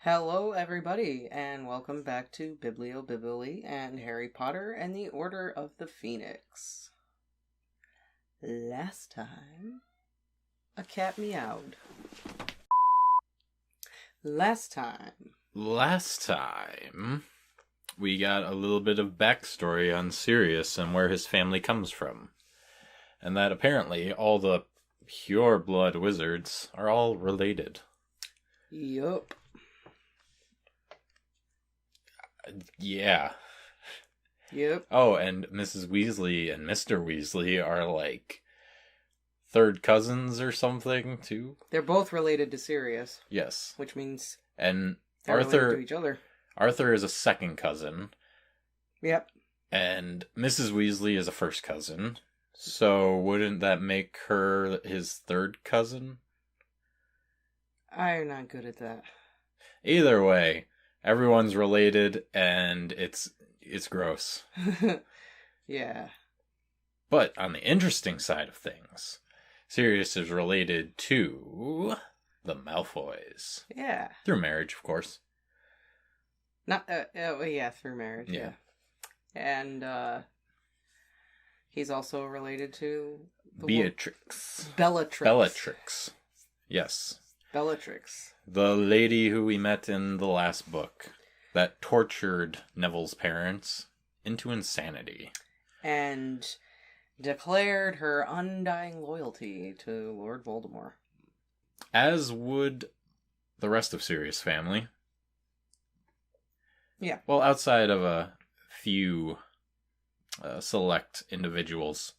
Hello, everybody, and welcome back to Biblio and Harry Potter and the Order of the Phoenix. Last time, a cat meowed. Last time, we got a little bit of backstory on Sirius and where his family comes from. And that apparently all the pure blood wizards are all related. yup. Yeah. Yep. Oh, and Mrs. Weasley and Mr. Weasley are like third cousins or something, too. They're both related to Sirius. Yes. Which means And they're related to each other. Arthur is a second cousin. Yep. And Mrs. Weasley is a first cousin. So wouldn't that make her his third cousin? I'm not good at that. Either way, everyone's related and it's gross. Yeah. But on the interesting side of things, Sirius is related to the Malfoys. Yeah. Through marriage, of course. Through marriage. Yeah. And he's also related to Bellatrix. Bellatrix. Yes. Bellatrix. The lady who we met in the last book that tortured Neville's parents into insanity. And declared her undying loyalty to Lord Voldemort. As would the rest of Sirius' family. Yeah. Well, outside of a few select individuals.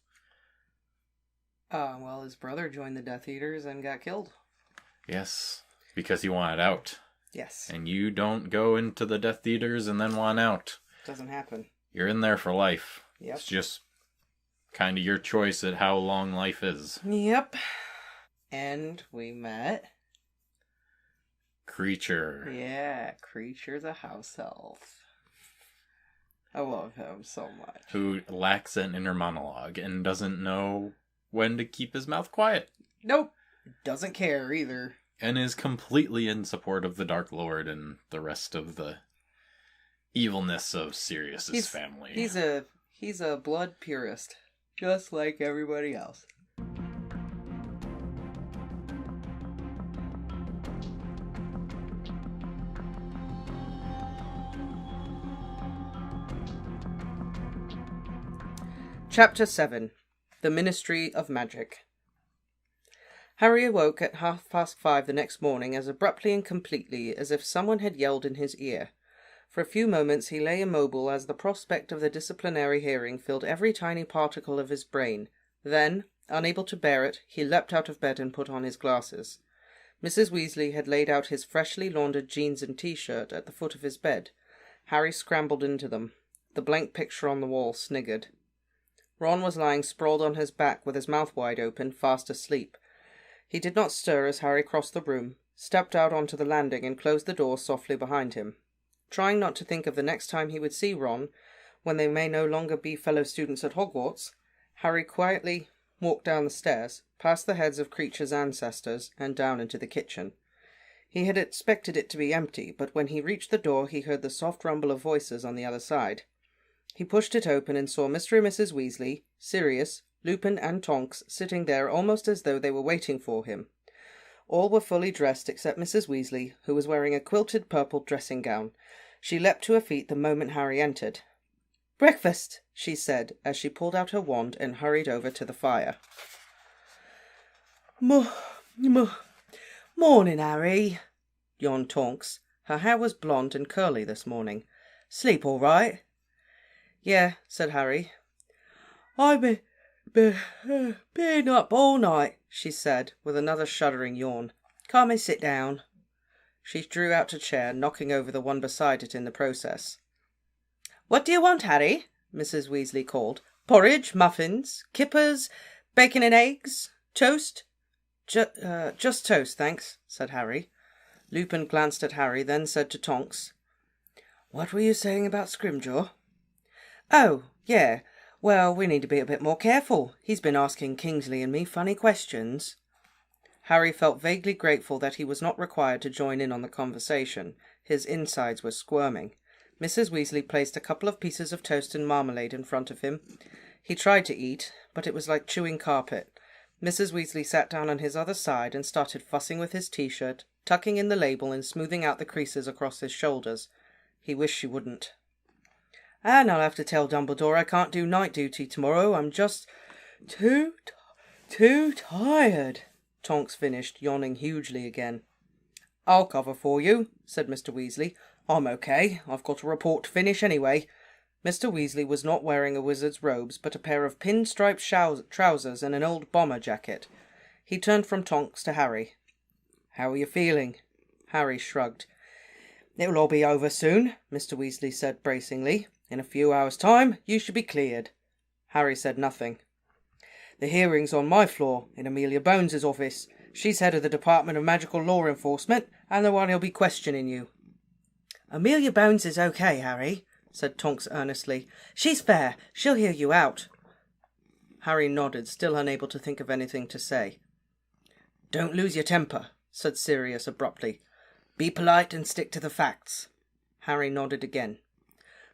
His brother joined the Death Eaters and got killed. Yes, because he wanted out. Yes. And you don't go into the Death Eaters and then want out. Doesn't happen. You're in there for life. Yep. It's just kind of your choice at how long life is. Yep. And we met Kreacher. Yeah, Kreacher the house elf. I love him so much. Who lacks an inner monologue and doesn't know when to keep his mouth quiet. Nope. Doesn't care either. And is completely in support of the Dark Lord and the rest of the evilness of Sirius's family. He's a blood purist, just like everybody else. Chapter 7. The Ministry of Magic. Harry awoke at 5:30 the next morning as abruptly and completely as if someone had yelled in his ear. For a few moments he lay immobile as the prospect of the disciplinary hearing filled every tiny particle of his brain. Then, unable to bear it, he leapt out of bed and put on his glasses. Mrs. Weasley had laid out his freshly laundered jeans and t-shirt at the foot of his bed. Harry scrambled into them. The blank picture on the wall sniggered. Ron was lying sprawled on his back with his mouth wide open, fast asleep. He did not stir as Harry crossed the room, stepped out onto the landing and closed the door softly behind him. Trying not to think of the next time he would see Ron, when they may no longer be fellow students at Hogwarts, Harry quietly walked down the stairs, past the heads of Kreacher's ancestors, and down into the kitchen. He had expected it to be empty, but when he reached the door he heard the soft rumble of voices on the other side. He pushed it open and saw Mr. and Mrs. Weasley, Sirius, Lupin and Tonks sitting there almost as though they were waiting for him. All were fully dressed except Mrs. Weasley, who was wearing a quilted purple dressing gown. She leapt to her feet the moment Harry entered. "Breakfast," she said, as she pulled out her wand and hurried over to the fire. Morning, Harry," yawned Tonks. Her hair was blonde and curly this morning. "Sleep all right?" "Yeah," said Harry. "I've been up all night," she said, with another shuddering yawn. "Come and sit down." She drew out a chair, knocking over the one beside it in the process. "What do you want, Harry?" Mrs. Weasley called. "Porridge, muffins, kippers, bacon and eggs, toast?" Just toast, thanks," said Harry. Lupin glanced at Harry, then said to Tonks, "What were you saying about Scrimgeour?" "Oh, yeah. Well, we need to be a bit more careful. He's been asking Kingsley and me funny questions." Harry felt vaguely grateful that he was not required to join in on the conversation. His insides were squirming. Mrs. Weasley placed a couple of pieces of toast and marmalade in front of him. He tried to eat, but it was like chewing carpet. Mrs. Weasley sat down on his other side and started fussing with his t-shirt, tucking in the label and smoothing out the creases across his shoulders. He wished she wouldn't. "And I'll have to tell Dumbledore I can't do night duty tomorrow. I'm just too tired," Tonks finished, yawning hugely again. "I'll cover for you," said Mr. Weasley. "I'm okay. I've got a report to finish anyway." Mr. Weasley was not wearing a wizard's robes, but a pair of pin-striped trousers and an old bomber jacket. He turned from Tonks to Harry. "How are you feeling?" Harry shrugged. "It'll all be over soon," Mr. Weasley said bracingly. "In a few hours' time, you should be cleared." Harry said nothing. "The hearing's on my floor, in Amelia Bones's office. She's head of the Department of Magical Law Enforcement, and the one who'll be questioning you." "Amelia Bones is okay, Harry," said Tonks earnestly. "She's fair. She'll hear you out." Harry nodded, still unable to think of anything to say. "Don't lose your temper," said Sirius abruptly. "Be polite and stick to the facts." Harry nodded again.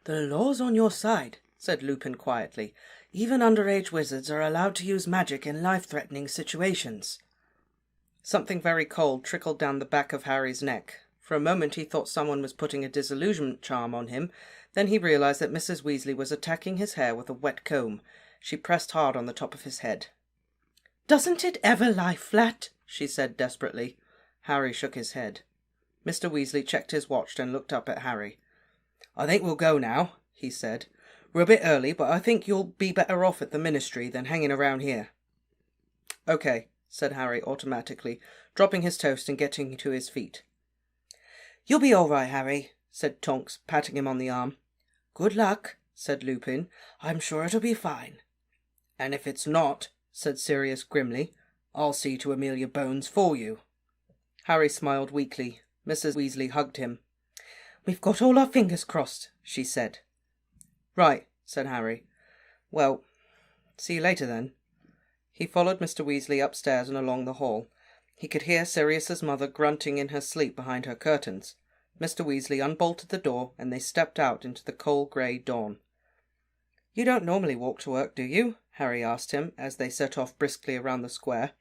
"The law's on your side," said Lupin quietly. "Even underage wizards are allowed to use magic in life-threatening situations." Something very cold trickled down the back of Harry's neck. For a moment he thought someone was putting a disillusionment charm on him. Then he realized that Mrs. Weasley was attacking his hair with a wet comb. She pressed hard on the top of his head. "Doesn't it ever lie flat?" she said desperately. Harry shook his head. Mr. Weasley checked his watch and looked up at Harry. "I think we'll go now," he said. "We're a bit early, but I think you'll be better off at the Ministry than hanging around here." "Okay," said Harry automatically, dropping his toast and getting to his feet. "You'll be all right, Harry," said Tonks, patting him on the arm. "Good luck," said Lupin. "I'm sure it'll be fine." "And if it's not," said Sirius grimly, "I'll see to Amelia Bones for you." Harry smiled weakly. Mrs. Weasley hugged him. "We've got all our fingers crossed," she said. "Right," said Harry. "Well, see you later then." He followed Mr. Weasley upstairs and along the hall. He could hear Sirius's mother grunting in her sleep behind her curtains. Mr. Weasley unbolted the door, and they stepped out into the cold grey dawn. "You don't normally walk to work, do you?" Harry asked him, as they set off briskly around the square.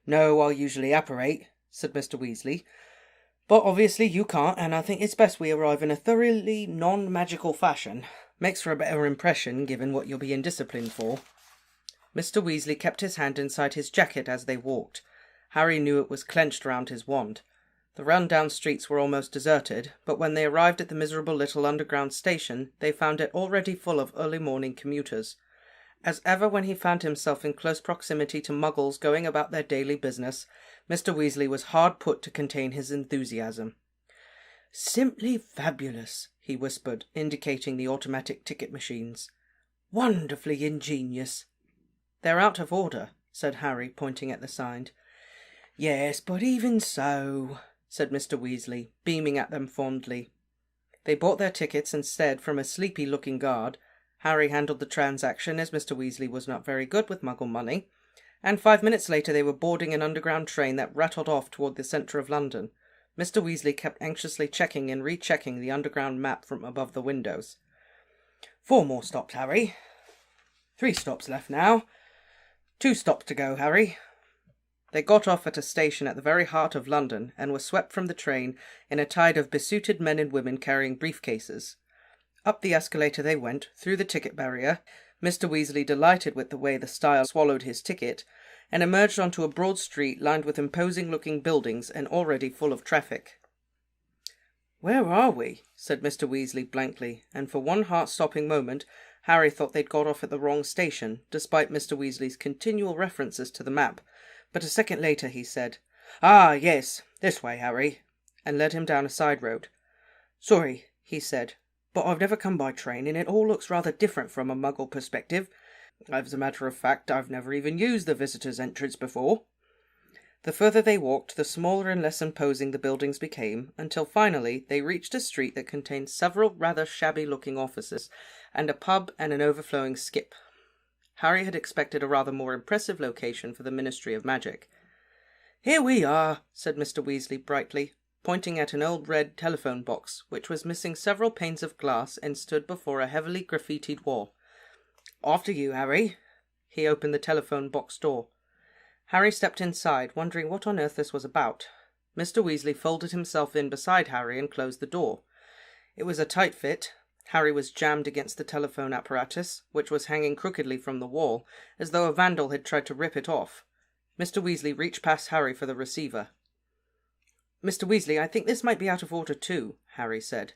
"No, I usually apparate," said Mr. Weasley. "But obviously you can't, and I think it's best we arrive in a thoroughly non-magical fashion. Makes for a better impression, given what you're being disciplined for." Mr. Weasley kept his hand inside his jacket as they walked. Harry knew it was clenched round his wand. The run-down streets were almost deserted, but when they arrived at the miserable little underground station, they found it already full of early-morning commuters. As ever when he found himself in close proximity to muggles going about their daily business, Mr. Weasley was hard put to contain his enthusiasm. "Simply fabulous," he whispered, indicating the automatic ticket machines. "Wonderfully ingenious." "They're out of order," said Harry, pointing at the sign. "Yes, but even so," said Mr. Weasley, beaming at them fondly. They bought their tickets instead from a sleepy-looking guard. Harry handled the transaction, as Mr. Weasley was not very good with muggle money, and 5 minutes later they were boarding an underground train that rattled off toward the centre of London. Mr. Weasley kept anxiously checking and rechecking the underground map from above the windows. "4 more stops, Harry. 3 stops left now. 2 stops to go, Harry." They got off at a station at the very heart of London and were swept from the train in a tide of besuited men and women carrying briefcases. Up the escalator they went, through the ticket barrier, Mr. Weasley delighted with the way the style swallowed his ticket, and emerged onto a broad street lined with imposing-looking buildings and already full of traffic. "Where are we?" said Mr. Weasley blankly, and for one heart-stopping moment Harry thought they'd got off at the wrong station, despite Mr. Weasley's continual references to the map. But a second later he said, "Ah, yes, this way, Harry," and led him down a side road. "Sorry," he said, "but I've never come by train, and it all looks rather different from a muggle perspective. As a matter of fact, I've never even used the visitor's entrance before." The further they walked, the smaller and less imposing the buildings became, until finally they reached a street that contained several rather shabby-looking offices, and a pub and an overflowing skip. Harry had expected a rather more impressive location for the Ministry of Magic. "Here we are," said Mr. Weasley brightly, pointing at an old red telephone box, which was missing several panes of glass and stood before a heavily graffitied wall. "After you, Harry." He opened the telephone box door. Harry stepped inside, wondering what on earth this was about. Mr. Weasley folded himself in beside Harry and closed the door. It was a tight fit. Harry was jammed against the telephone apparatus, which was hanging crookedly from the wall, as though a vandal had tried to rip it off. Mr. Weasley reached past Harry for the receiver. "Mr. Weasley, I think this might be out of order too," Harry said.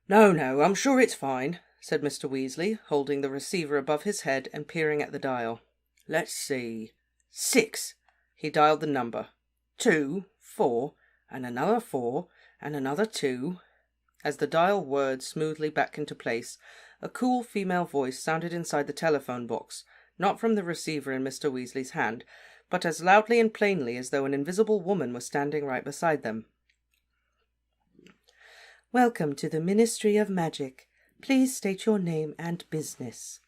No, I'm sure it's fine," said Mr. Weasley, holding the receiver above his head and peering at the dial. "Let's see. 6. He dialed the number. 2, 4, and another 4, and another 2. As the dial whirred smoothly back into place, a cool female voice sounded inside the telephone box, not from the receiver in Mr. Weasley's hand, but as loudly and plainly as though an invisible woman was standing right beside them. "Welcome to the Ministry of Magic. Please state your name and business."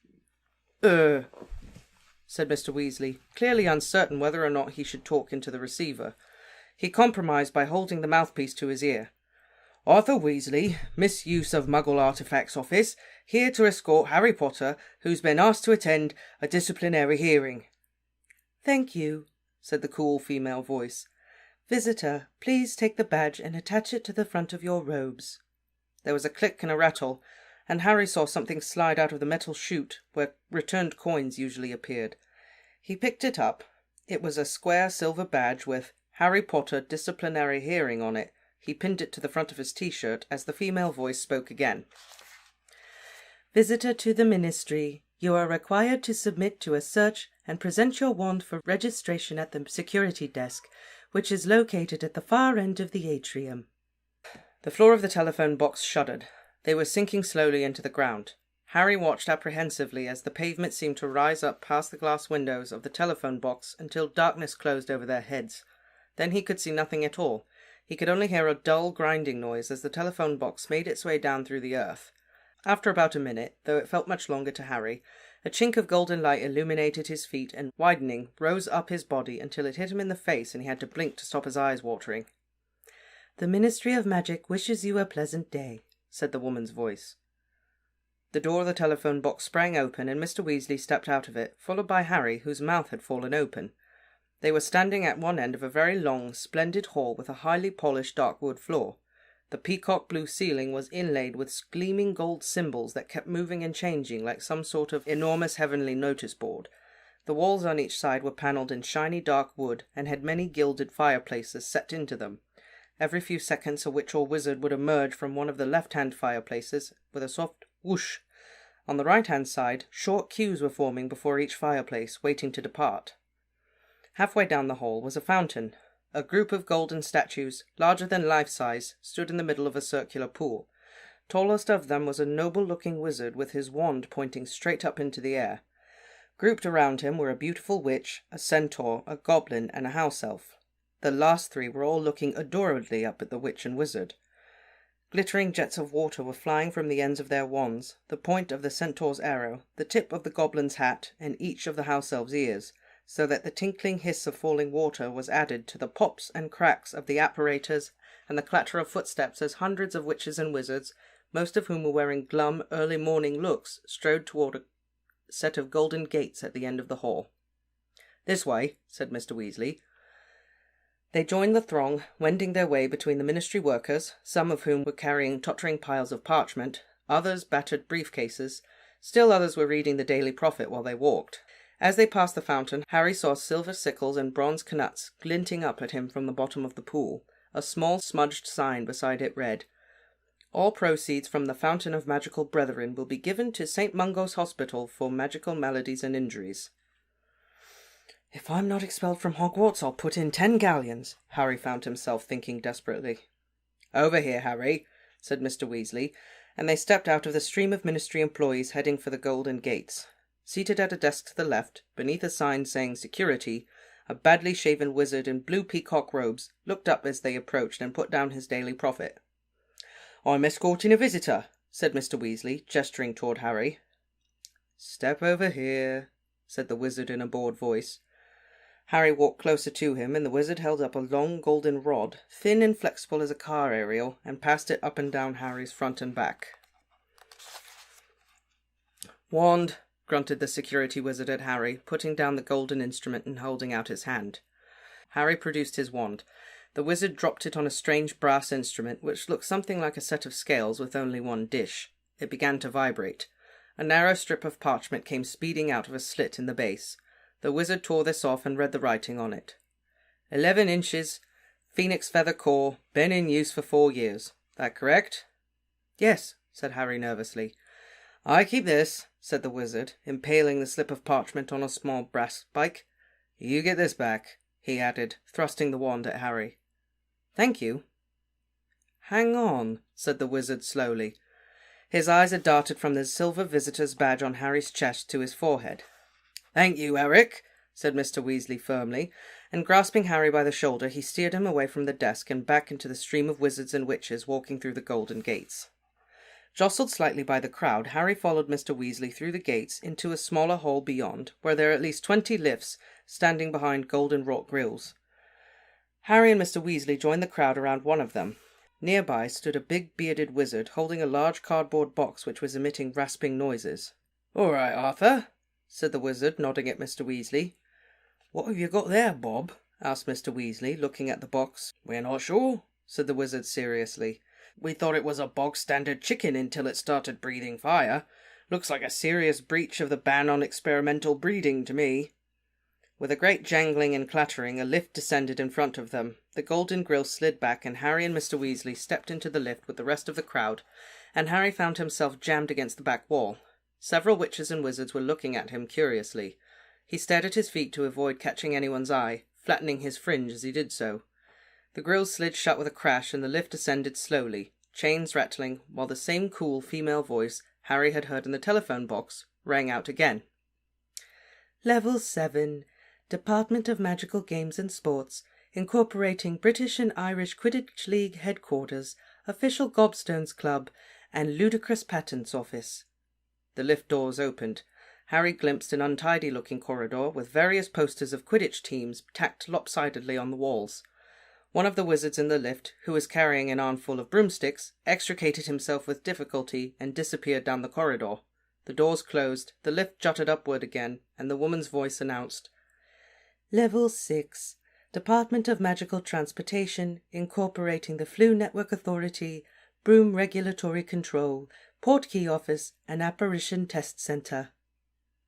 Said Mr. Weasley, clearly uncertain whether or not he should talk into the receiver. He compromised by holding the mouthpiece to his ear. "Arthur Weasley, Misuse of Muggle Artifacts Office, here to escort Harry Potter, who's been asked to attend a disciplinary hearing." "Thank you," said the cool female voice. "Visitor, please take the badge and attach it to the front of your robes." There was a click and a rattle, and Harry saw something slide out of the metal chute where returned coins usually appeared. He picked it up. It was a square silver badge with Harry Potter Disciplinary Hearing on it. He pinned it to the front of his t-shirt as the female voice spoke again. "Visitor to the Ministry, you are required to submit to a search and present your wand for registration at the security desk, which is located at the far end of the atrium." The floor of the telephone box shuddered. They were sinking slowly into the ground. Harry watched apprehensively as the pavement seemed to rise up past the glass windows of the telephone box until darkness closed over their heads. Then he could see nothing at all. He could only hear a dull grinding noise as the telephone box made its way down through the earth. After about a minute, though it felt much longer to Harry, a chink of golden light illuminated his feet and, widening, rose up his body until it hit him in the face and he had to blink to stop his eyes watering. "The Ministry of Magic wishes you a pleasant day," said the woman's voice. The door of the telephone box sprang open and Mr. Weasley stepped out of it, followed by Harry, whose mouth had fallen open. They were standing at one end of a very long, splendid hall with a highly polished dark wood floor. The peacock blue ceiling was inlaid with gleaming gold symbols that kept moving and changing like some sort of enormous heavenly notice board. The walls on each side were panelled in shiny dark wood and had many gilded fireplaces set into them. Every few seconds a witch or wizard would emerge from one of the left-hand fireplaces with a soft whoosh. On the right-hand side, short queues were forming before each fireplace, waiting to depart. Halfway down the hall was a fountain. A group of golden statues, larger than life-size, stood in the middle of a circular pool. Tallest of them was a noble-looking wizard with his wand pointing straight up into the air. Grouped around him were a beautiful witch, a centaur, a goblin, and a house elf. The last three were all looking adoringly up at the witch and wizard. Glittering jets of water were flying from the ends of their wands, the point of the centaur's arrow, the tip of the goblin's hat, and each of the house elf's ears, so that the tinkling hiss of falling water was added to the pops and cracks of the apparatus and the clatter of footsteps as hundreds of witches and wizards, most of whom were wearing glum, early-morning looks, strode toward a set of golden gates at the end of the hall. "This way," said Mr. Weasley. They joined the throng, wending their way between the ministry workers, some of whom were carrying tottering piles of parchment, others battered briefcases, still others were reading the Daily Prophet while they walked. As they passed the fountain, Harry saw silver sickles and bronze knuts glinting up at him from the bottom of the pool. A small smudged sign beside it read, "All proceeds from the Fountain of Magical Brethren will be given to St. Mungo's Hospital for magical maladies and injuries." "If I'm not expelled from Hogwarts, I'll put in 10 galleons," Harry found himself thinking desperately. "Over here, Harry," said Mr. Weasley, and they stepped out of the stream of ministry employees heading for the golden gates. Seated at a desk to the left, beneath a sign saying security, a badly shaven wizard in blue peacock robes looked up as they approached and put down his Daily Prophet. "I'm escorting a visitor," said Mr. Weasley, gesturing toward Harry. "Step over here," said the wizard in a bored voice. Harry walked closer to him, and the wizard held up a long golden rod, thin and flexible as a car aerial, and passed it up and down Harry's front and back. "Wand," grunted the security wizard at Harry, putting down the golden instrument and holding out his hand. Harry produced his wand. The wizard dropped it on a strange brass instrument, which looked something like a set of scales with only one dish. It began to vibrate. A narrow strip of parchment came speeding out of a slit in the base. The wizard tore this off and read the writing on it. 11 inches, phoenix feather core, been in use for 4 years. That correct?" "Yes," said Harry nervously. "I keep this," said the wizard, impaling the slip of parchment on a small brass spike. "You get this back," he added, thrusting the wand at Harry. "Thank you." "Hang on," said the wizard slowly. His eyes had darted from the silver visitor's badge on Harry's chest to his forehead. "Thank you, Eric," said Mr. Weasley firmly, and grasping Harry by the shoulder, he steered him away from the desk and back into the stream of wizards and witches walking through the golden gates. Jostled slightly by the crowd, Harry followed Mr. Weasley through the gates into a smaller hall beyond, where there were at least 20 lifts standing behind golden-wrought grilles. Harry and Mr. Weasley joined the crowd around one of them. Nearby stood a big bearded wizard holding a large cardboard box which was emitting rasping noises. "All right, Arthur," said the wizard, nodding at Mr. Weasley. "What have you got there, Bob?" asked Mr. Weasley, looking at the box. "We're not sure," said the wizard seriously. "We thought it was a bog-standard chicken until it started breathing fire. Looks like a serious breach of the ban on experimental breeding to me." With a great jangling and clattering, a lift descended in front of them. The golden grill slid back, and Harry and Mr. Weasley stepped into the lift with the rest of the crowd, and Harry found himself jammed against the back wall. Several witches and wizards were looking at him curiously. He stared at his feet to avoid catching anyone's eye, flattening his fringe as he did so. The grills slid shut with a crash, and the lift descended slowly, chains rattling, while the same cool female voice Harry had heard in the telephone box rang out again. "Level 7, Department of Magical Games and Sports, incorporating British and Irish Quidditch League headquarters, official Gobstones Club, and Ludicrous Patents Office." The lift doors opened. Harry glimpsed an untidy-looking corridor with various posters of Quidditch teams tacked lopsidedly on the walls. One of the wizards in the lift, who was carrying an armful of broomsticks, extricated himself with difficulty and disappeared down the corridor. The doors closed, the lift jutted upward again, and the woman's voice announced, "Level 6, Department of Magical Transportation, incorporating the Flu Network Authority, Broom Regulatory Control, Portkey Office, and Apparition Test Center."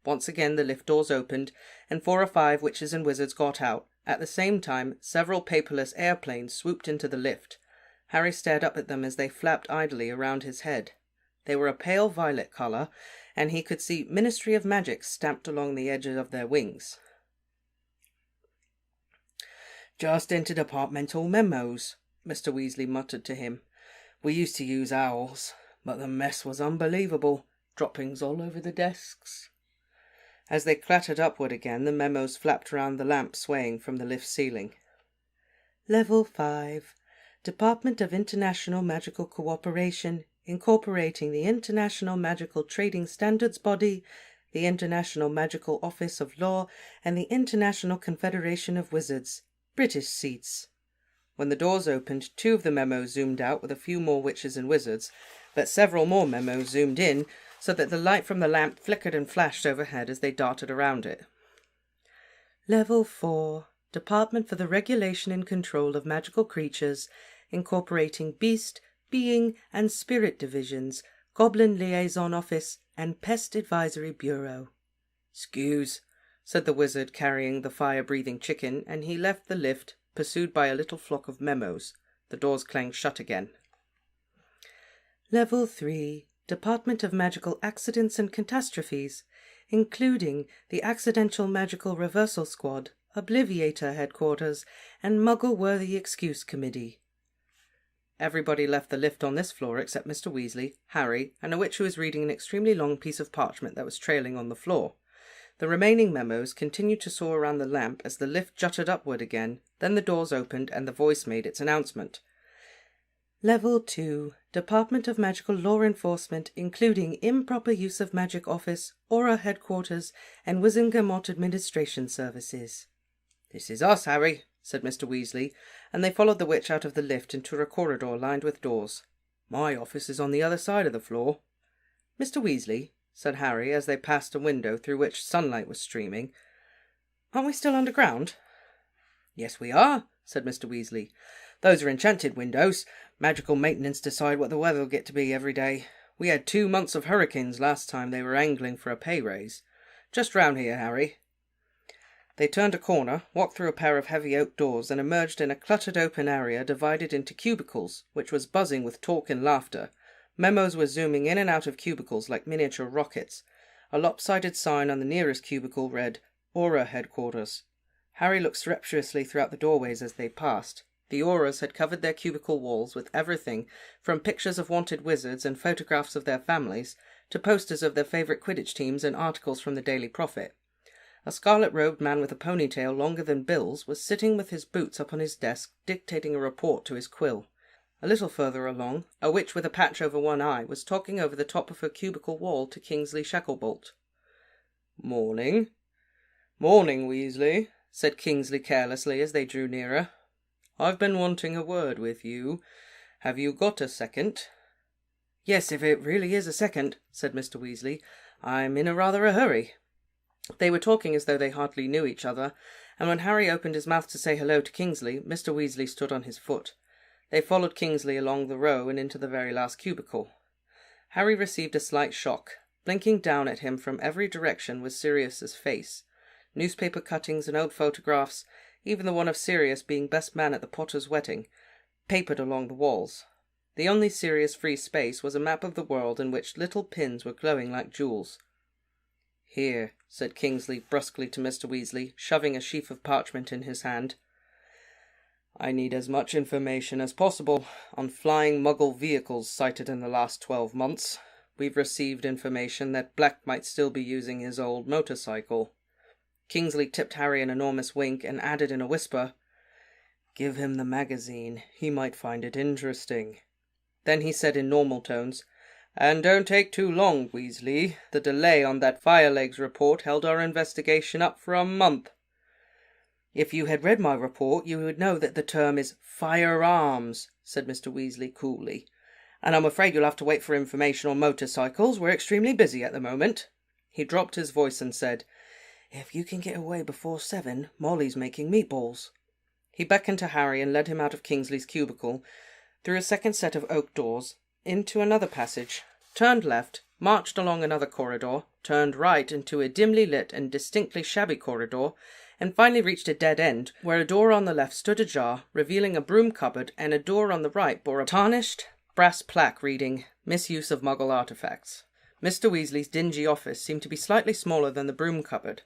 Once again the lift doors opened, and 4 or 5 witches and wizards got out. At the same time, several paperless airplanes swooped into the lift. Harry stared up at them as they flapped idly around his head. They were a pale violet colour, and he could see Ministry of Magic stamped along the edges of their wings. "Just interdepartmental memos," Mr. Weasley muttered to him. "We used to use owls, but the mess was unbelievable. Droppings all over the desks." As they clattered upward again, the memos flapped around the lamp swaying from the lift ceiling. "Level 5, Department of International Magical Cooperation, incorporating the International Magical Trading Standards Body, the International Magical Office of Law, and the International Confederation of Wizards. British seats." When the doors opened, 2 of the memos zoomed out with a few more witches and wizards, but several more memos zoomed in, so that the light from the lamp flickered and flashed overhead as they darted around it. "Level 4, Department for the Regulation and Control of Magical Creatures, incorporating Beast, Being, and Spirit Divisions, Goblin Liaison Office, and Pest Advisory Bureau." "'Scuse," said the wizard carrying the fire-breathing chicken, and he left the lift, pursued by a little flock of memos. The doors clanged shut again. "Level 3, Department of Magical Accidents and Catastrophes, including the Accidental Magical Reversal Squad, Obliviator Headquarters, and Muggle-Worthy Excuse Committee." Everybody left the lift on this floor except Mr. Weasley, Harry, and a witch who was reading an extremely long piece of parchment that was trailing on the floor. The remaining memos continued to soar around the lamp as the lift jutted upward again. Then the doors opened and the voice made its announcement. "Level 2, Department of Magical Law Enforcement, including Improper Use of Magic Office, Aura Headquarters, and Wizengamot Administration Services." "This is us, Harry," said Mr. Weasley, and they followed the witch out of the lift into a corridor lined with doors. "My office is on the other side of the floor." "Mr. Weasley," said Harry as they passed a window through which sunlight was streaming, "aren't we still underground?" "Yes, we are," said Mr. Weasley. "Those are enchanted windows. Magical maintenance decide what the weather will get to be every day. We had 2 months of hurricanes last time they were angling for a pay raise. Just round here, Harry." They turned a corner, walked through a pair of heavy oak doors, and emerged in a cluttered open area divided into cubicles, which was buzzing with talk and laughter. Memos were zooming in and out of cubicles like miniature rockets. A lopsided sign on the nearest cubicle read, "Aura Headquarters." Harry looked surreptitiously throughout the doorways as they passed. The Auras had covered their cubicle walls with everything from pictures of wanted wizards and photographs of their families to posters of their favourite Quidditch teams and articles from the Daily Prophet. A scarlet-robed man with a ponytail longer than Bill's was sitting with his boots up on his desk, dictating a report to his quill. A little further along, a witch with a patch over one eye was talking over the top of her cubicle wall to Kingsley Shacklebolt. "Morning." "Morning, Weasley," said Kingsley carelessly as they drew nearer. "I've been wanting a word with you. Have you got a second?" "Yes, if it really is a second," said Mr. Weasley. "I'm in rather a hurry." They were talking as though they hardly knew each other, and when Harry opened his mouth to say hello to Kingsley, Mr. Weasley stood on his foot. They followed Kingsley along the row and into the very last cubicle. Harry received a slight shock. Blinking down at him from every direction was Sirius's face. Newspaper cuttings and old photographs, even the one of Sirius being best man at the Potter's wedding, papered along the walls. The only Sirius-free space was a map of the world in which little pins were glowing like jewels. "Here," said Kingsley brusquely to Mr. Weasley, shoving a sheaf of parchment in his hand. "I need as much information as possible on flying Muggle vehicles sighted in the last 12 months. We've received information that Black might still be using his old motorcycle." Kingsley tipped Harry an enormous wink and added in a whisper, "Give him the magazine. He might find it interesting." Then he said in normal tones, "And don't take too long, Weasley. The delay on that Firelegs report held our investigation up for a month." "If you had read my report, you would know that the term is firearms," said Mr. Weasley coolly. "And I'm afraid you'll have to wait for information on motorcycles. We're extremely busy at the moment." He dropped his voice and said, "If you can get away before 7, Molly's making meatballs." He beckoned to Harry and led him out of Kingsley's cubicle, through a second set of oak doors, into another passage, turned left, marched along another corridor, turned right into a dimly lit and distinctly shabby corridor, and finally reached a dead end, where a door on the left stood ajar, revealing a broom cupboard, and a door on the right bore a tarnished brass plaque reading, "Misuse of Muggle Artifacts." Mr. Weasley's dingy office seemed to be slightly smaller than the broom cupboard.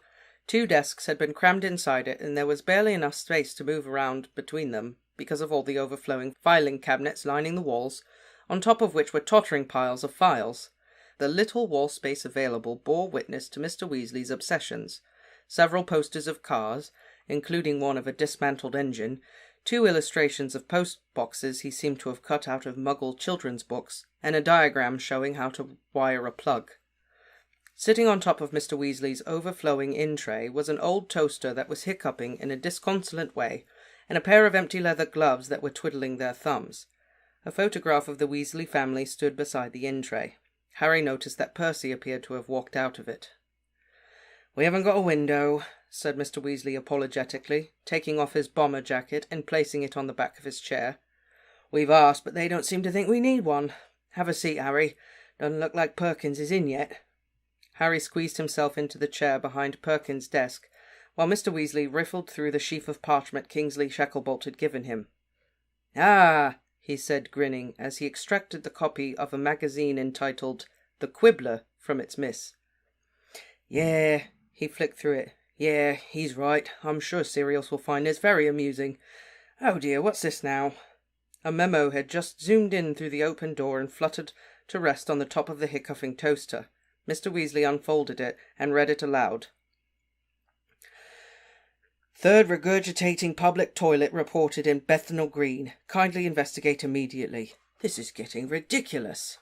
2 desks had been crammed inside it, and there was barely enough space to move around between them, because of all the overflowing filing cabinets lining the walls, on top of which were tottering piles of files. The little wall space available bore witness to Mr. Weasley's obsessions. Several posters of cars, including one of a dismantled engine, 2 illustrations of post boxes he seemed to have cut out of Muggle children's books, and a diagram showing how to wire a plug. Sitting on top of Mr. Weasley's overflowing in-tray was an old toaster that was hiccuping in a disconsolate way, and a pair of empty leather gloves that were twiddling their thumbs. A photograph of the Weasley family stood beside the in-tray. Harry noticed that Percy appeared to have walked out of it. "We haven't got a window," said Mr. Weasley apologetically, taking off his bomber jacket and placing it on the back of his chair. "We've asked, but they don't seem to think we need one. Have a seat, Harry. Doesn't look like Perkins is in yet." Harry squeezed himself into the chair behind Perkins' desk, while Mr. Weasley riffled through the sheaf of parchment Kingsley Shacklebolt had given him. "Ah," he said, grinning, as he extracted the copy of a magazine entitled The Quibbler from its miss. "Yeah," he flicked through it. "Yeah, he's right. I'm sure Sirius will find this very amusing. Oh dear, what's this now?" A memo had just zoomed in through the open door and fluttered to rest on the top of the hiccoughing toaster. Mr. Weasley unfolded it and read it aloud. "Third regurgitating public toilet reported in Bethnal Green. Kindly investigate immediately." This is getting ridiculous.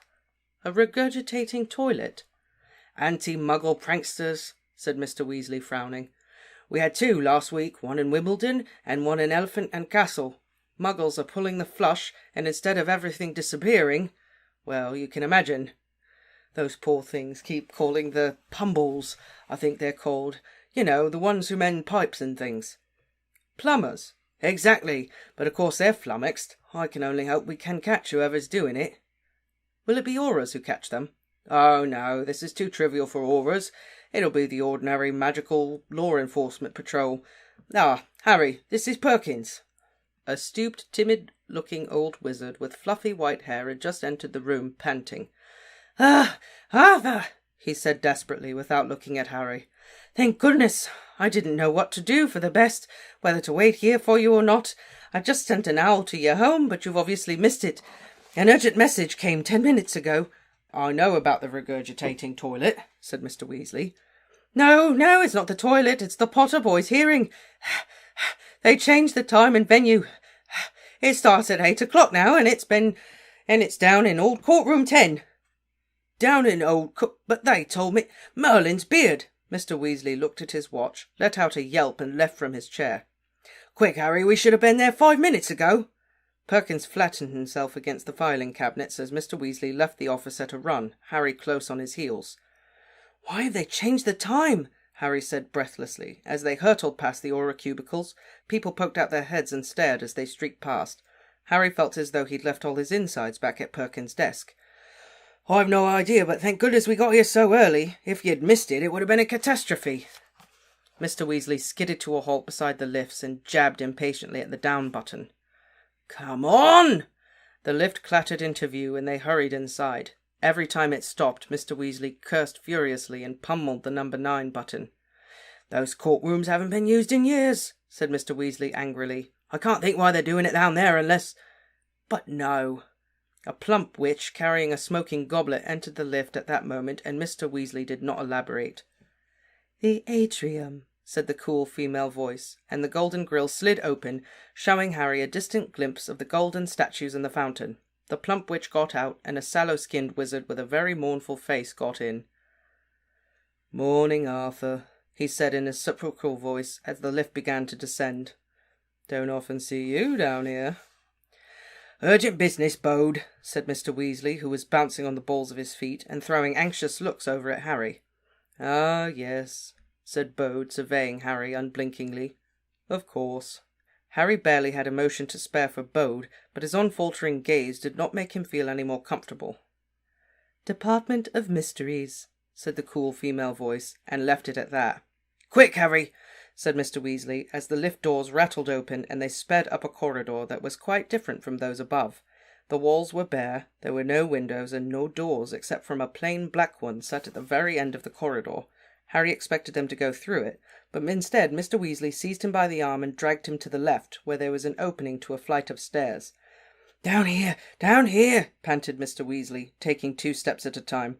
A regurgitating toilet? "Anti-Muggle pranksters," said Mr. Weasley, frowning. We had 2 last week, one in Wimbledon and one in Elephant and Castle. Muggles are pulling the flush, and instead of everything disappearing, well, you can imagine. Those poor things keep calling the Pumballs, I think they're called. You know, the ones who mend pipes and things. Plumbers. Exactly, but of course they're flummoxed. I can only hope we can catch whoever's doing it. Will it be Aurors who catch them? Oh no, this is too trivial for Aurors. It'll be the ordinary magical law enforcement patrol. Ah, Harry, this is Perkins. A stooped, timid-looking old wizard with fluffy white hair had just entered the room, panting. "Ah, Arthur," he said desperately, without looking at Harry. "Thank goodness! I didn't know what to do for the best, whether to wait here for you or not. I just sent an owl to your home, but you've obviously missed it. An urgent message came 10 minutes ago." "I know about the regurgitating toilet," said Mr. Weasley. No, it's not the toilet, it's the Potter boys' hearing. They changed the time and venue. It starts at 8 o'clock now, and it's down in old courtroom 10. Down in but they told me Merlin's beard. Mr. Weasley looked at his watch, let out a yelp, and left from his chair. Quick, Harry, we should have been there 5 minutes ago. Perkins flattened himself against the filing cabinets as Mr. Weasley left the office at a run, Harry close on his heels. Why have they changed the time? Harry said breathlessly. As they hurtled past the Auror cubicles, people poked out their heads and stared as they streaked past. Harry felt as though he'd left all his insides back at Perkins' desk. I've no idea, but thank goodness we got here so early. If you'd missed it, it would have been a catastrophe. Mr. Weasley skidded to a halt beside the lifts and jabbed impatiently at the down button. Come on! The lift clattered into view and they hurried inside. Every time it stopped, Mr. Weasley cursed furiously and pummeled the number 9 button. Those courtrooms haven't been used in years, said Mr. Weasley angrily. I can't think why they're doing it down there unless... But no. A plump witch carrying a smoking goblet entered the lift at that moment, and Mr. Weasley did not elaborate. The atrium, said the cool female voice, and the golden grille slid open, showing Harry a distant glimpse of the golden statues in the fountain. The plump witch got out, and a sallow-skinned wizard with a very mournful face got in. Morning, Arthur, he said in his sepulchral voice as the lift began to descend. Don't often see you down here. Urgent business, Bode, said Mr. Weasley, who was bouncing on the balls of his feet and throwing anxious looks over at Harry. Ah, yes, said Bode, surveying Harry unblinkingly. Of course. Harry barely had emotion to spare for Bode, but his unfaltering gaze did not make him feel any more comfortable. Department of Mysteries, said the cool female voice, and left it at that. Quick, Harry, said Mr. Weasley, as the lift doors rattled open and they sped up a corridor that was quite different from those above. The walls were bare, there were no windows and no doors except from a plain black one set at the very end of the corridor. Harry expected them to go through it, but instead Mr. Weasley seized him by the arm and dragged him to the left, where there was an opening to a flight of stairs. Down here, panted Mr. Weasley, taking 2 steps at a time.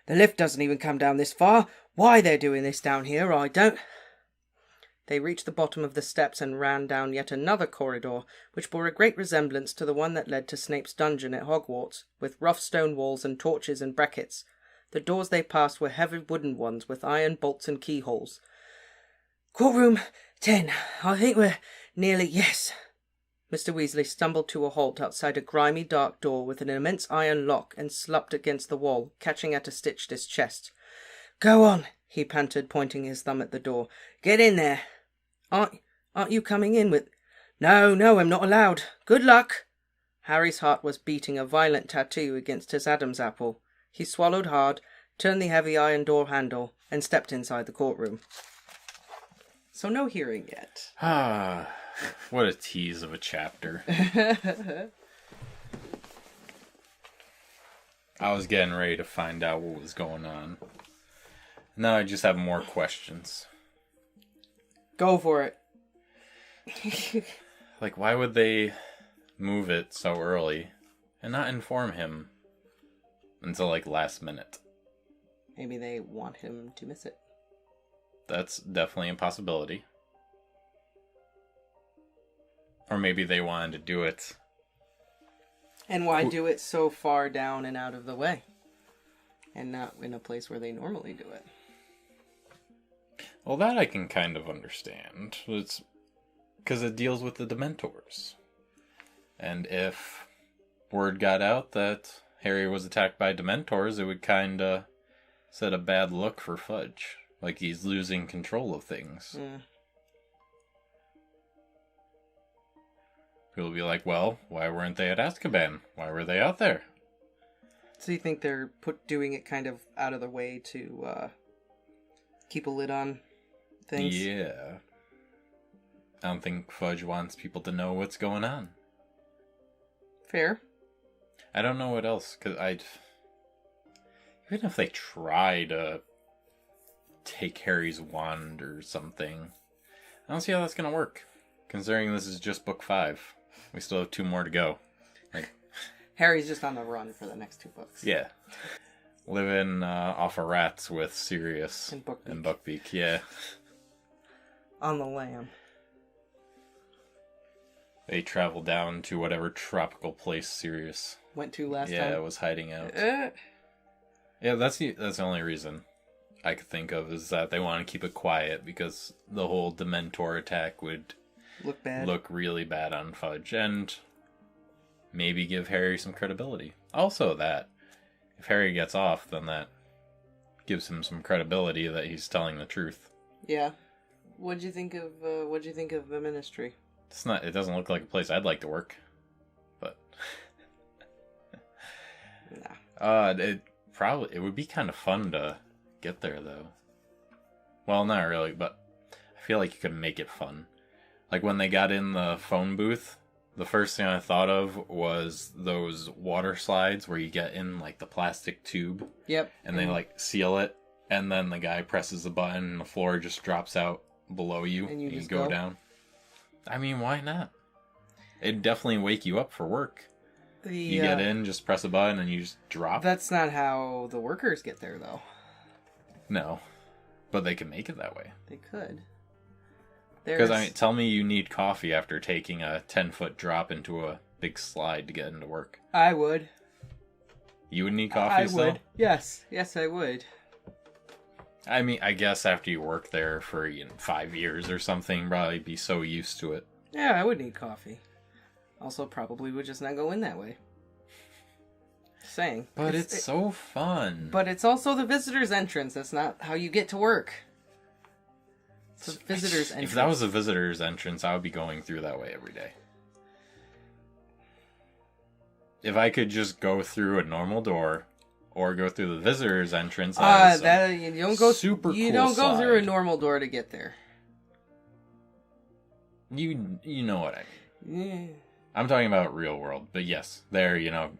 The lift doesn't even come down this far. Why they're doing this down here, I don't... They reached the bottom of the steps and ran down yet another corridor, which bore a great resemblance to the one that led to Snape's dungeon at Hogwarts, with rough stone walls and torches and brackets. The doors they passed were heavy wooden ones with iron bolts and keyholes. Courtroom 10. I think we're nearly... Yes. Mr. Weasley stumbled to a halt outside a grimy dark door with an immense iron lock and slumped against the wall, catching at a stitched chest. Go on, he panted, pointing his thumb at the door. Get in there. Aren't you coming in with... No, I'm not allowed. Good luck. Harry's heart was beating a violent tattoo against his Adam's apple. He swallowed hard, turned the heavy iron door handle, and stepped inside the courtroom. So no hearing yet. Ah, what a tease of a chapter. I was getting ready to find out what was going on. Now I just have more questions. Go for it. Like, why would they move it so early and not inform him until, like, last minute? Maybe they want him to miss it. That's definitely a possibility. Or maybe they wanted to do it. And why do it so far down and out of the way? And not in a place where they normally do it? Well, that I can kind of understand. It's because it deals with the Dementors. And if word got out that Harry was attacked by Dementors, it would kind of set a bad look for Fudge. Like he's losing control of things. Mm. People will be like, well, why weren't they at Azkaban? Why were they out there? So you think they're doing it kind of out of the way to keep a lid on things? Yeah. I don't think Fudge wants people to know what's going on. Fair. I don't know what else, because even if they try to take Harry's wand or something, I don't see how that's going to work, considering this is just book 5. We still have 2 more to go. Like, Harry's just on the run for the next 2 books. yeah. Living off of rats with Sirius And Buckbeak. and Buckbeak, yeah. On the lam. They travel down to whatever tropical place Sirius Went to last yeah, time. was hiding out. Uh, Yeah, that's the only reason I could think of, is that they want to keep it quiet because the whole Dementor attack would look bad. look really bad on Fudge and maybe give Harry some credibility. Also that if Harry gets off, then that gives him some credibility that he's telling the truth. Yeah. What'd you think of the Ministry? It doesn't look like a place I'd like to work. But Nah. it would be kind of fun to get there though. Well, not really, but I feel like you could make it fun. Like when they got in the phone booth, the first thing I thought of was those water slides where you get in like the plastic tube. Yep. And they like seal it, and then the guy presses the button and the floor just drops out below you And you just go go down. I mean, why not? It'd definitely wake you up for work. You get in, just press a button, and you just drop. That's not how the workers get there, though. No. But they can make it that way. They could. Because, tell me you need coffee after taking a 10-foot drop into a big slide to get into work. I would. You would need coffee still? I would. Yes. Yes, I would. I mean, I guess after you work there for 5 years or something, probably be so used to it. Yeah, I would need coffee. Also, probably would just not go in that way. Saying. But it's so fun. But it's also the visitor's entrance. That's not how you get to work. It's a visitor's entrance. If that was a visitor's entrance, I would be going through that way every day. If I could just go through a normal door or go through the visitor's entrance, you don't go super You cool don't go through a slide. normal door to get there. You know what I mean. Yeah. I'm talking about real world, but yes, there,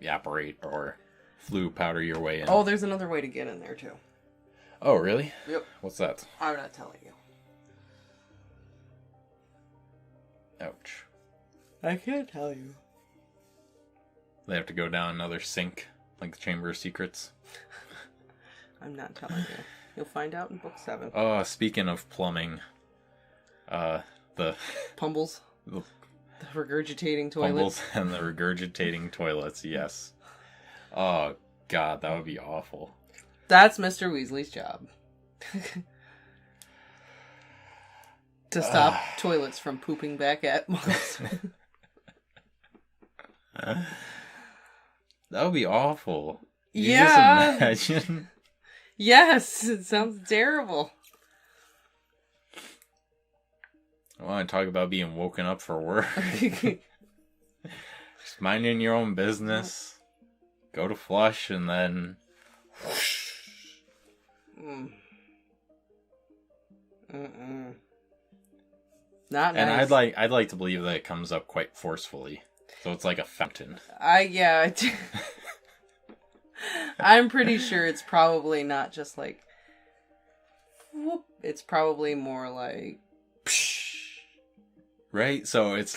apparate or flu powder your way in. Oh, there's another way to get in there, too. Oh, really? Yep. What's that? I'm not telling you. Ouch. I can't tell you. They have to go down another sink, like the Chamber of Secrets. I'm not telling you. You'll find out in book 7. Oh, speaking of plumbing, the Pumbles. The The regurgitating toilet. Pumbles and the regurgitating toilets, yes. Oh, God, that would be awful. That's Mr. Weasley's job. To stop toilets from pooping back at muggles. That would be awful. You Yeah. just imagine. Yes, it sounds terrible. I want to talk about being woken up for work. Just minding your own business. Go to flush and then... whoosh. Not nice. And I'd like to believe that it comes up quite forcefully. So it's like a fountain. I'm pretty sure it's probably not just like whoop. It's probably more like right? So it's...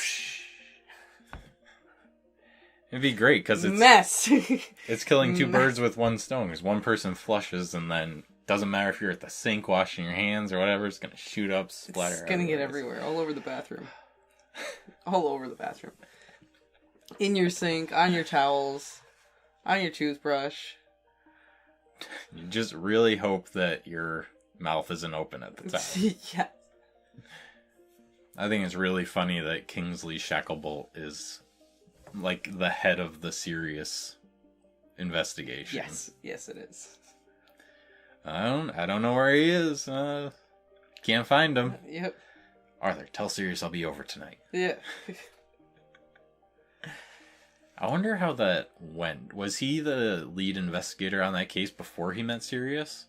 It'd be great because it's... mess. It's killing two birds with one stone. Because one person flushes and then... Doesn't matter if you're at the sink washing your hands or whatever, it's going to shoot up, splatter. It's going to get everywhere. All over the bathroom. All over the bathroom. In your sink, on your towels, on your toothbrush. You just really hope that your mouth isn't open at the time. Yeah. I think it's really funny that Kingsley Shacklebolt is like the head of the Sirius investigation. Yes, it is. I don't know where he is. Can't find him. Yep. Arthur, tell Sirius I'll be over tonight. Yeah. I wonder how that went. Was he the lead investigator on that case before he met Sirius?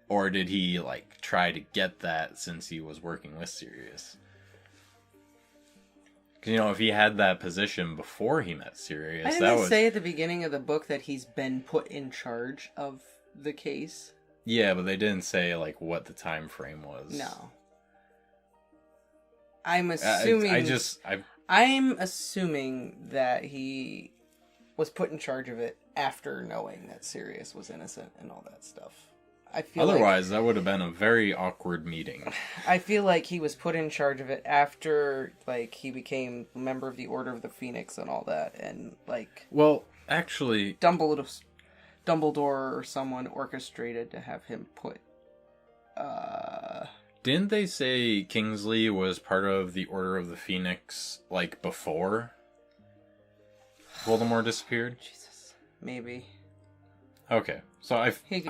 Or did he, like, try to get that since he was working with Sirius? Because, you know, if he had that position before he met Sirius, I didn't say at the beginning of the book that he's been put in charge of the case. Yeah, but they didn't say, like, what the time frame was. No. I'm assuming... I'm assuming that he was put in charge of it after knowing that Sirius was innocent and all that stuff. I feel Otherwise, that would have been a very awkward meeting. I feel like he was put in charge of it after, like, he became a member of the Order of the Phoenix and all that, and, like... Well, actually... Dumbledore or someone orchestrated to have him put... Didn't they say Kingsley was part of the Order of the Phoenix, like, before Voldemort disappeared? Jesus. Maybe. Okay. So I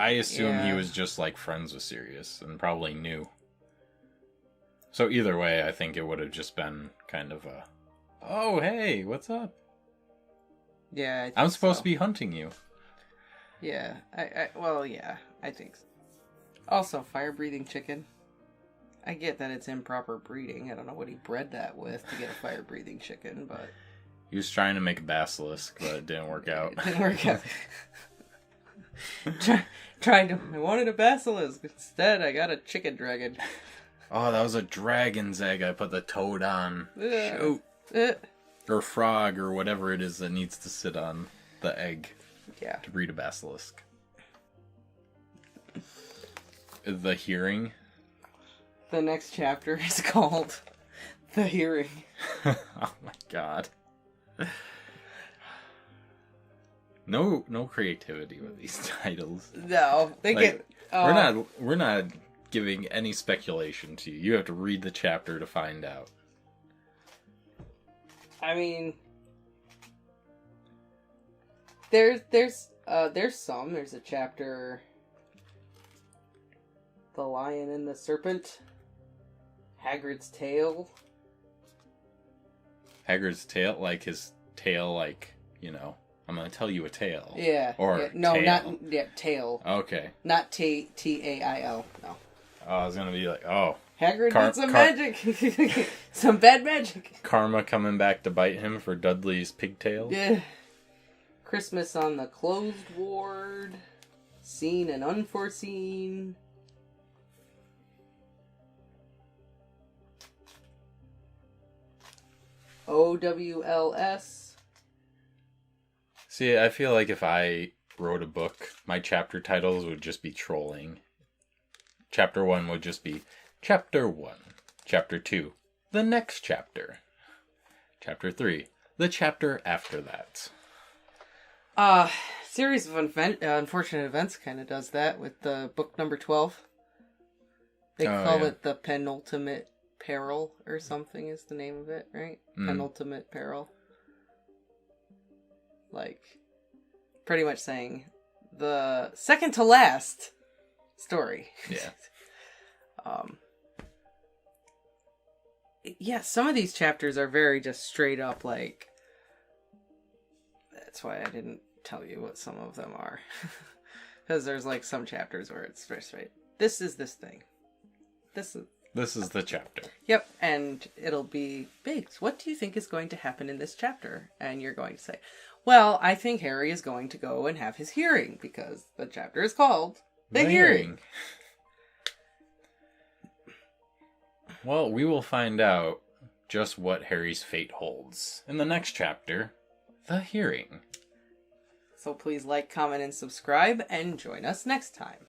assume he yeah. was just, like, friends with Sirius and probably knew. So either way, I think it would have just been kind of a, oh, hey, what's up? Yeah, I'm supposed to be hunting you. Yeah, I think so. Also, fire-breathing chicken. I get that it's improper breeding. I don't know what he bred that with to get a fire-breathing chicken, but... He was trying to make a basilisk, but it didn't work out. It didn't work out. I wanted a basilisk. Instead, I got a chicken dragon. Oh, that was a dragon's egg I put the toad on. Shoot. Or frog, or whatever it is that needs to sit on the egg. Yeah. To breed a basilisk. The Hearing. The next chapter is called The Hearing. Oh my god. No creativity with these titles. No, they Like, get... We're not giving any speculation to you. You have to read the chapter to find out. I mean... There's a chapter... The Lion and the Serpent. Hagrid's Tale. Hagrid's tale, like his tale, like, you know, I'm gonna tell you a tale. Yeah. Or yeah, no, tail. Tale. Okay. Not Tail. No. Oh, I was gonna be like, oh. Hagrid did some magic. Some bad magic. Karma coming back to bite him for Dudley's pigtail. Yeah. Christmas on the Closed Ward. Seen and Unforeseen. OWLS. See, I feel like if I wrote a book, my chapter titles would just be trolling. Chapter 1 would just be Chapter 1. Chapter 2, the next chapter. Chapter 3, the chapter after that. Series of Unfortunate Events kind of does that with the book number 12. They call it the Penultimate Peril or something is the name of it, right? Penultimate Peril. Like, pretty much saying the second to last story. Yeah. Yeah, some of these chapters are very just straight up like... That's why I didn't tell you what some of them are. Because there's like some chapters where it's very straight. This is this thing. This is the chapter. Yep, and it'll be Biggs. What do you think is going to happen in this chapter? And you're going to say, well, I think Harry is going to go and have his hearing because the chapter is called The Hearing. Well, we will find out just what Harry's fate holds in the next chapter, The Hearing. So please like, comment, and subscribe, and join us next time.